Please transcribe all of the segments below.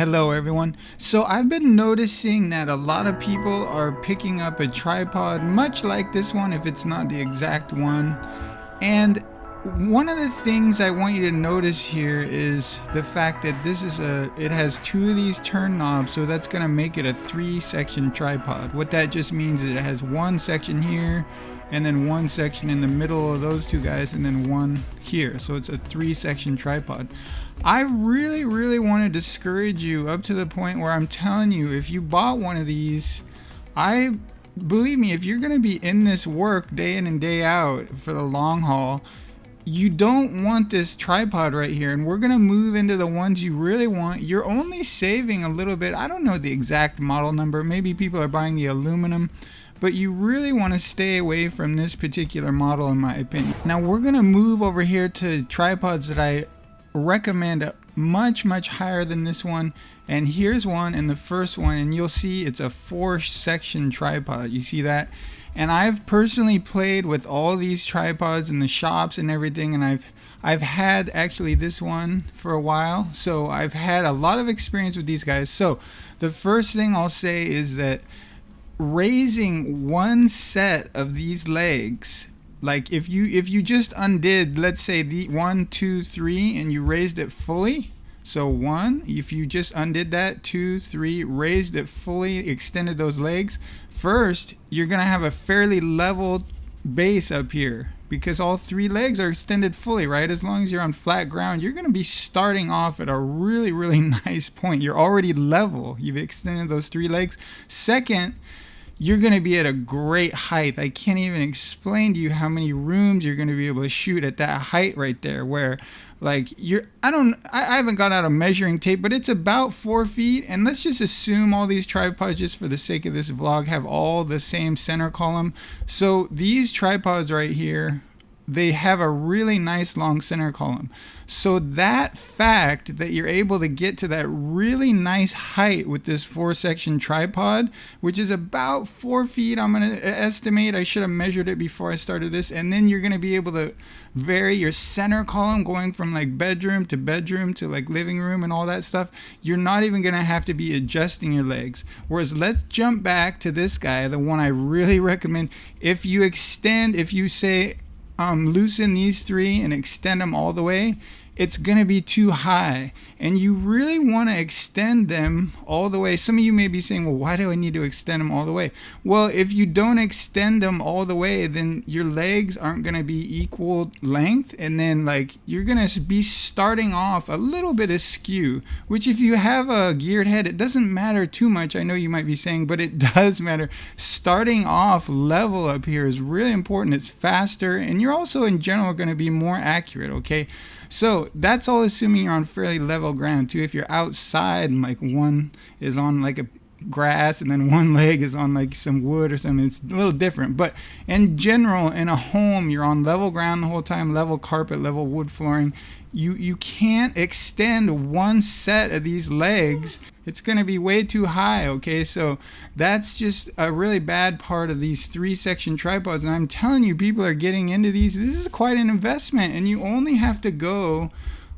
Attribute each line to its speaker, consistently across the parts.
Speaker 1: Hello everyone. So I've been noticing that a lot of people are picking up a tripod much like this one, if it's not the exact one. And one of the things I want you to notice here is the fact that it has two of these turn knobs, so that's going to make it a 3-section tripod. What that just means is it has one section here and then one section in the middle of those two guys and then one here. So it's a 3-section tripod. I really want to discourage you up to the point where I'm telling you, if you bought one of these, believe me, if you're going to be in this work day in and day out for the long haul, you don't want this tripod right here. And we're going to move into the ones you really want. You're only saving a little bit. I don't know the exact model number. Maybe people are buying the aluminum, but you really want to stay away from this particular model in my opinion. Now we're going to move over here to tripods that I recommend much higher than this one, and here's one, and the first one, and you'll see it's a 4-section tripod. You see that? And I've personally played with all these tripods in the shops and everything, and I've had actually this one for a while, so I've had a lot of experience with these guys. So the first thing I'll say is that raising one set of these legs, like if you just undid, let's say the 1, 2, 3, and you raised it fully. So 1, if you just undid that, 2, 3, raised it fully, extended those legs. First, you're gonna have a fairly level base up here because all 3 legs are extended fully, right? As long as you're on flat ground, you're gonna be starting off at a really nice point. You're already level. You've extended those 3 legs. Second, you're going to be at a great height. I can't even explain to you how many rooms you're going to be able to shoot at that height right there, where like I haven't got out a measuring tape, but it's about 4 feet. And let's just assume all these tripods, just for the sake of this vlog, have all the same center column. So these tripods right here, they have a really nice long center column. So that fact that you're able to get to that really nice height with this 4-section tripod, which is about 4 feet, I'm going to estimate. I should have measured it before I started this. And then you're going to be able to vary your center column going from like bedroom to like living room and all that stuff. You're not even going to have to be adjusting your legs. Whereas let's jump back to this guy, the one I really recommend. If you say, loosen these 3 and extend them all the way, it's going to be too high, and you really want to extend them all the way. Some of you may be saying, well, why do I need to extend them all the way? Well, if you don't extend them all the way, then your legs aren't going to be equal length, and then like you're going to be starting off a little bit askew, which if you have a geared head, it doesn't matter too much. I know you might be saying, but it does matter. Starting off level up here is really important. It's faster, and you're also in general going to be more accurate, okay? So that's all assuming you're on fairly level ground too. If you're outside and like one is on like a grass and then one leg is on like some wood or something, it's a little different. But in general, in a home, you're on level ground the whole time, level carpet, level wood flooring. You can't extend one set of these legs. It's going to be way too high, okay? So that's just a really bad part of these 3-section tripods. And I'm telling you, people are getting into these. This is quite an investment, and you only have to go,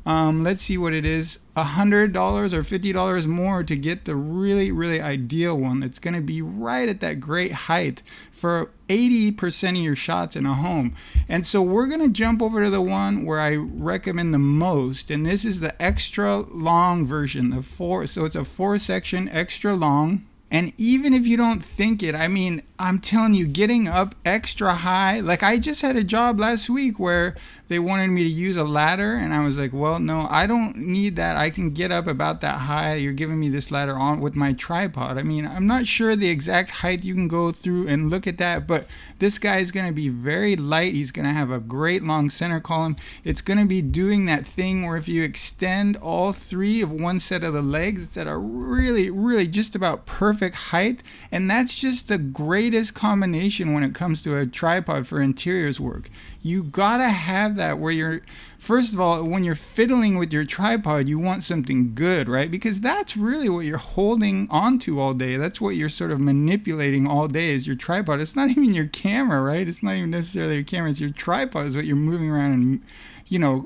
Speaker 1: let's see what it is, $100 or $50 more to get the really ideal one. It's going to be right at that great height for 80% of your shots in a home. And so we're going to jump over to the one where I recommend the most, and this is the extra long version of 4. So it's a 4-section extra long. And even if you don't think it, I mean, I'm telling you, getting up extra high, like I just had a job last week where they wanted me to use a ladder, and I was like, well, no, I don't need that. I can get up about that high. You're giving me this ladder on with my tripod. I mean, I'm not sure the exact height. You can go through and look at that, but this guy is going to be very light. He's going to have a great long center column. It's going to be doing that thing where if you extend all 3 of one set of the legs, it's at a really just about perfect height. And that's just the greatest combination when it comes to a tripod for interiors work. You gotta have that where you're, first of all, when you're fiddling with your tripod, you want something good, right? Because that's really what you're holding onto all day. That's what you're sort of manipulating all day is your tripod. It's not even your camera, right? It's not even necessarily your camera. It's your tripod is what you're moving around and,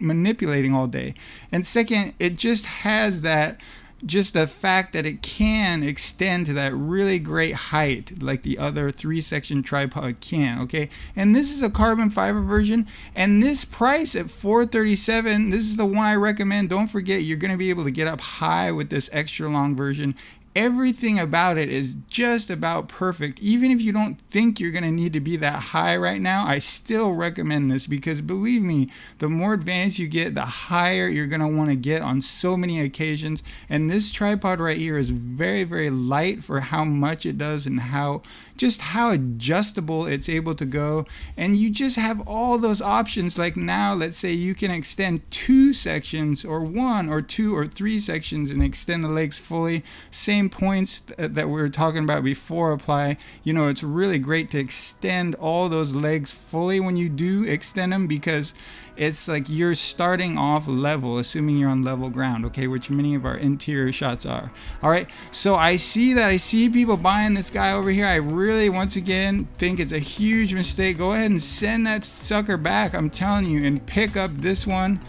Speaker 1: manipulating all day. And second, it just has that just the fact that it can extend to that really great height like the other 3-section tripod can. Okay, and this is a carbon fiber version, and this price at $437, this is the one I recommend. Don't forget, you're going to be able to get up high with this extra long version. Everything about it is just about perfect. Even if you don't think you're going to need to be that high right now, I still recommend this, because believe me, the more advanced you get, the higher you're going to want to get on so many occasions. And this tripod right here is very, very light for how much it does and how adjustable it's able to go. And you just have all those options. Like now, let's say you can extend 2 sections or 1 or 2 or 3 sections and extend the legs fully. Same points that we were talking about before apply. You know, it's really great to extend all those legs fully when you do extend them, because it's like you're starting off level, assuming you're on level ground, okay, which many of our interior shots are. All right, so I see people buying this guy over here. I really, once again, think it's a huge mistake. Go ahead and send that sucker back, I'm telling you, and pick up this one.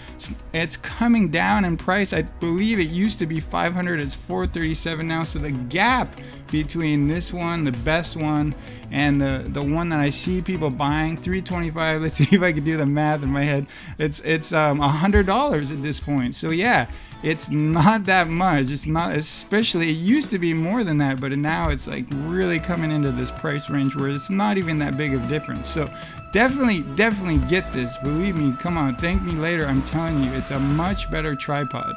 Speaker 1: It's coming down in price. I believe it used to be $500, it's $437 now. So the gap between this one, the best one, and the one that I see people buying, $325. Let's see if I can do the math in my head. It's $100 at this point. So yeah, it's not that much. It's not, especially, it used to be more than that, but now it's like really coming into this price range where it's not even that big of a difference. So definitely get this. Believe me, come on, thank me later. I'm telling you, it's a much better tripod.